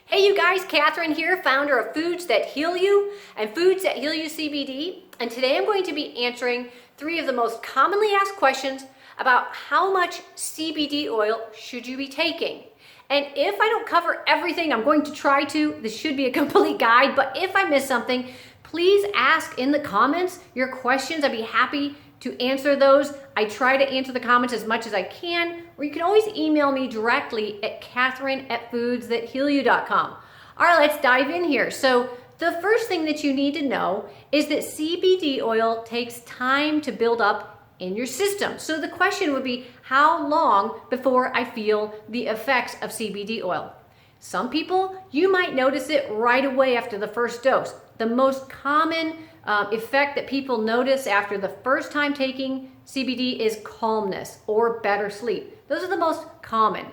Hey you guys, Catherine here, founder of Foods That Heal You and Foods That Heal You CBD. And today I'm going to be answering 3 of the most commonly asked questions about how much CBD oil should you be taking. And if I don't cover everything, I'm going to try to. This should be a complete guide, but if I miss something, please ask in the comments your questions. I'd be happy to answer those. I try to answer the comments as much as I can, or you can always email me directly at catherine@foodsthathealyou.com. All right, let's dive in here. So the first thing that you need to know is that CBD oil takes time to build up in your system. So the question would be, how long before I feel the effects of CBD oil? Some people, you might notice it right away after the first dose. The most common effect that people notice after the first time taking CBD is calmness or better sleep. Those are the most common.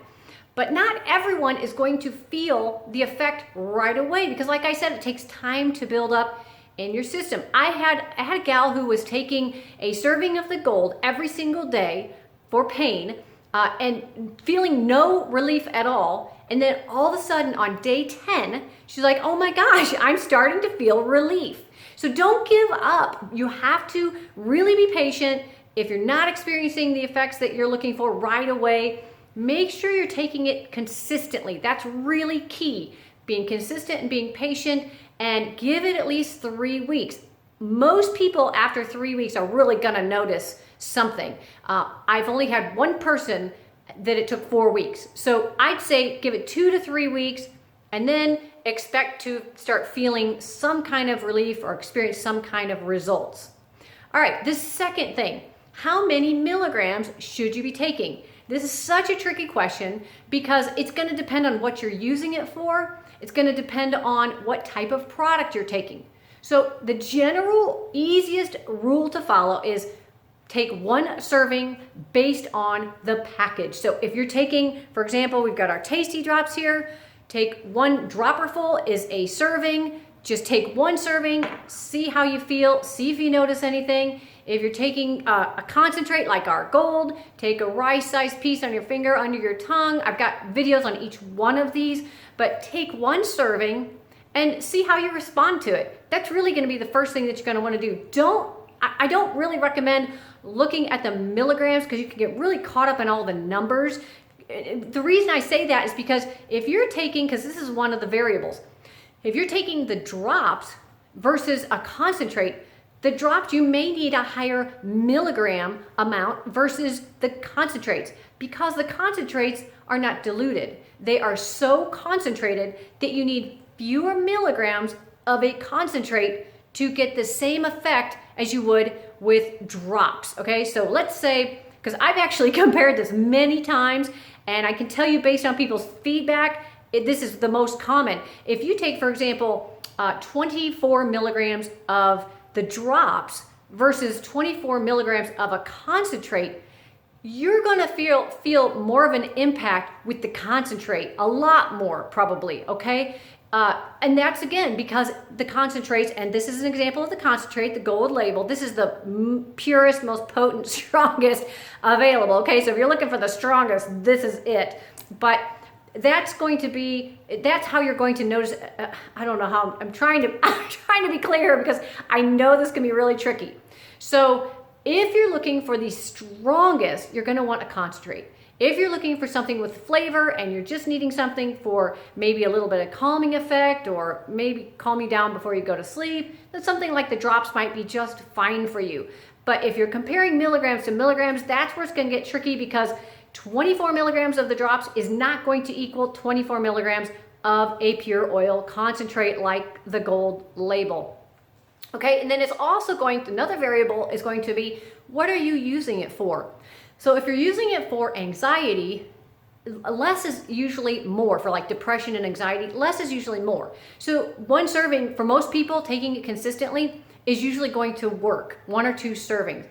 But not everyone is going to feel the effect right away because, like I said, it takes time to build up in your system. I had a gal who was taking a serving of the gold every single day for pain and feeling no relief at all. And then all of a sudden on day 10, she's like, oh my gosh, I'm starting to feel relief. So don't give up. You have to really be patient. If you're not experiencing the effects that you're looking for right away, make sure you're taking it consistently. That's really key. Being consistent and being patient, and give it at least 3 weeks. Most people after 3 weeks are really gonna notice something. I've only had one person that it took 4 weeks. So I'd say give it 2 to 3 weeks and then expect to start feeling some kind of relief or experience some kind of results. All right, the second thing, how many milligrams should you be taking? This is such a tricky question because it's gonna depend on what you're using it for. It's gonna depend on what type of product you're taking. So the general easiest rule to follow is take 1 serving based on the package. So if you're taking, for example, we've got our tasty drops here, take 1 dropper full is a serving. Just take 1 serving, see how you feel, see if you notice anything. If you're taking a concentrate like our gold, take a rice-sized piece on your finger, under your tongue. I've got videos on each one of these, but take 1 serving and see how you respond to it. That's really gonna be the first thing that you're gonna wanna do. I don't really recommend looking at the milligrams because you can get really caught up in all the numbers. The reason I say that is because if you're taking, because this is one of the variables, if you're taking the drops versus a concentrate, the drops, you may need a higher milligram amount versus the concentrates because the concentrates are not diluted. They are so concentrated that you need fewer milligrams of a concentrate to get the same effect as you would with drops, okay? So let's say, because I've actually compared this many times, and I can tell you based on people's feedback, this is the most common. If you take, for example, 24 milligrams of the drops versus 24 milligrams of a concentrate, you're gonna feel more of an impact with the concentrate, a lot more probably, okay? And that's again because the concentrates, and this is an example of the concentrate, the gold label. This is the purest, most potent, strongest available. Okay, so if you're looking for the strongest, this is it. But that's going to be, that's how you're going to notice. I don't know how, I'm trying to be clear because I know this can be really tricky. So if you're looking for the strongest, you're gonna want a concentrate. If you're looking for something with flavor and you're just needing something for maybe a little bit of calming effect or maybe calm you down before you go to sleep, then something like the drops might be just fine for you. But if you're comparing milligrams to milligrams, that's where it's gonna get tricky because 24 milligrams of the drops is not going to equal 24 milligrams of a pure oil concentrate like the gold label. Okay, and then it's also another variable is going to be, what are you using it for? So if you're using it for anxiety, less is usually more. For like depression and anxiety, less is usually more. So 1 serving, for most people, taking it consistently is usually going to work, 1 or 2 servings.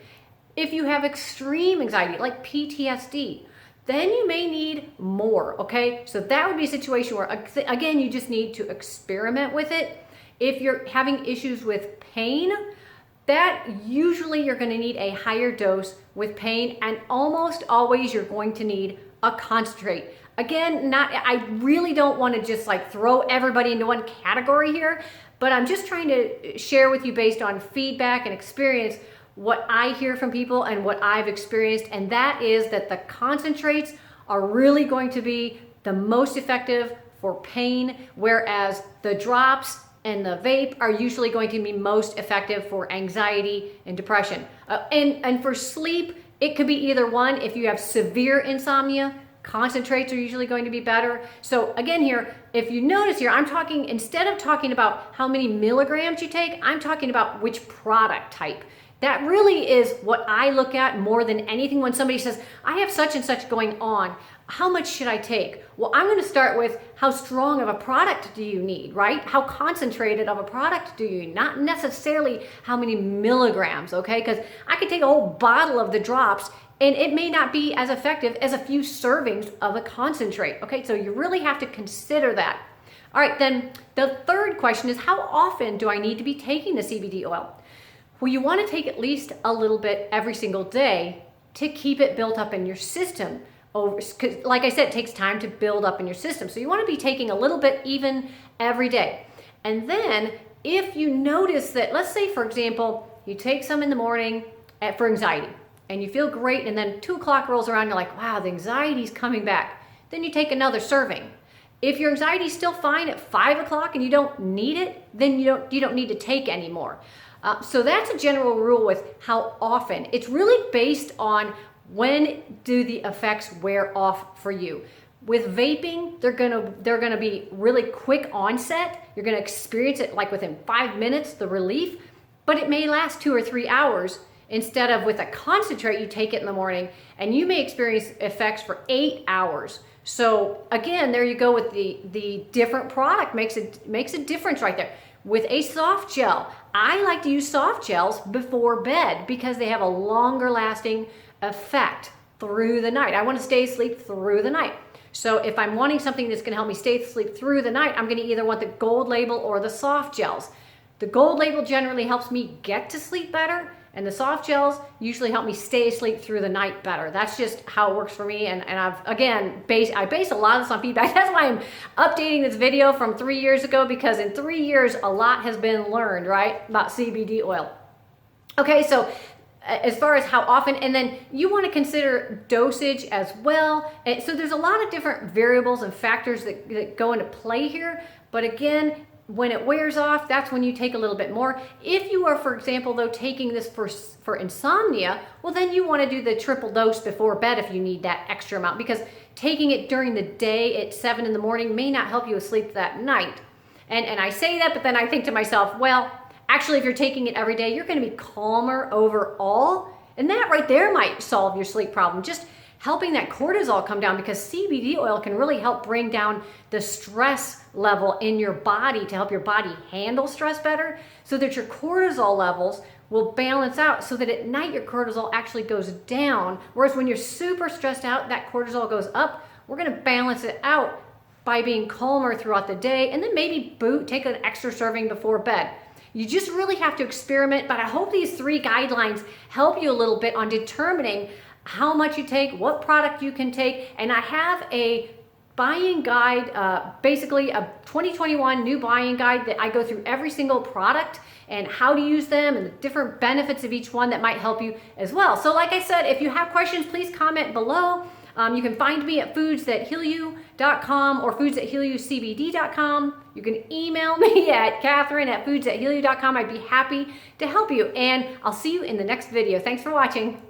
If you have extreme anxiety, like PTSD, then you may need more, okay? So that would be a situation where, again, you just need to experiment with it. If you're having issues with pain, that usually you're gonna need a higher dose with pain, and almost always you're going to need a concentrate. Again, I really don't want to just like throw everybody into one category here, but I'm just trying to share with you based on feedback and experience what I hear from people and what I've experienced, and that is that the concentrates are really going to be the most effective for pain, whereas the drops and the vape are usually going to be most effective for anxiety and depression. And for sleep, it could be either one. If you have severe insomnia, concentrates are usually going to be better. So again here, if you notice here, I'm talking, instead of talking about how many milligrams you take, I'm talking about which product type. That really is what I look at more than anything when somebody says, I have such and such going on. How much should I take? Well, I'm going to start with how strong of a product do you need, right? How concentrated of a product do you need? Not necessarily how many milligrams, okay? Because I could take a whole bottle of the drops and it may not be as effective as a few servings of a concentrate, okay? So you really have to consider that. All right, then the third question is, how often do I need to be taking the CBD oil? Well, you want to take at least a little bit every single day to keep it built up in your system. Because like I said, it takes time to build up in your system. So you want to be taking a little bit even every day. And then if you notice that, let's say for example, you take some in the morning for anxiety and you feel great, and then 2 o'clock rolls around, you're like, wow, the anxiety's coming back. Then you take another serving. If your anxiety is still fine at 5 o'clock and you don't need it, then you don't need to take any more. So that's a general rule with how often. It's really based on when do the effects wear off for you. With vaping, they're gonna be really quick onset. You're gonna experience it like within 5 minutes, the relief, but it may last 2 or 3 hours. Instead of with a concentrate, you take it in the morning and you may experience effects for 8 hours. So again, there you go with the different product makes a difference right there. With a soft gel, I like to use soft gels before bed because they have a longer lasting effect through the night. I want to stay asleep through the night. So if I'm wanting something that's going to help me stay asleep through the night, I'm going to either want the gold label or the soft gels. The gold label generally helps me get to sleep better, and the soft gels usually help me stay asleep through the night better. That's just how it works for me. And I've, again, I base a lot of this on feedback. That's why I'm updating this video from 3 years ago, because in 3 years, a lot has been learned, right, about CBD oil. Okay, so as far as how often, and then you want to consider dosage as well. And so there's a lot of different variables and factors that go into play here. But again, when it wears off, that's when you take a little bit more. If you are, for example, though, taking this for insomnia, well, then you want to do the triple dose before bed if you need that extra amount, because taking it during the day at 7 in the morning may not help you asleep that night. And I say that, but then I think to myself, well, actually, if you're taking it every day, you're going to be calmer overall. And that right there might solve your sleep problem. Just helping that cortisol come down, because CBD oil can really help bring down the stress level in your body to help your body handle stress better, so that your cortisol levels will balance out, so that at night your cortisol actually goes down. Whereas when you're super stressed out, that cortisol goes up. We're going to balance it out by being calmer throughout the day, and then maybe take an extra serving before bed. You just really have to experiment, but I hope these 3 guidelines help you a little bit on determining how much you take, what product you can take. And I have a buying guide, basically a 2021 new buying guide that I go through every single product and how to use them and the different benefits of each one that might help you as well. So like I said, if you have questions, please comment below. You can find me at foodsthathealyou.com or foodsthathealyoucbd.com. You can email me at Catherine@foodsthathealyou.com. I'd be happy to help you, and I'll see you in the next video. Thanks for watching.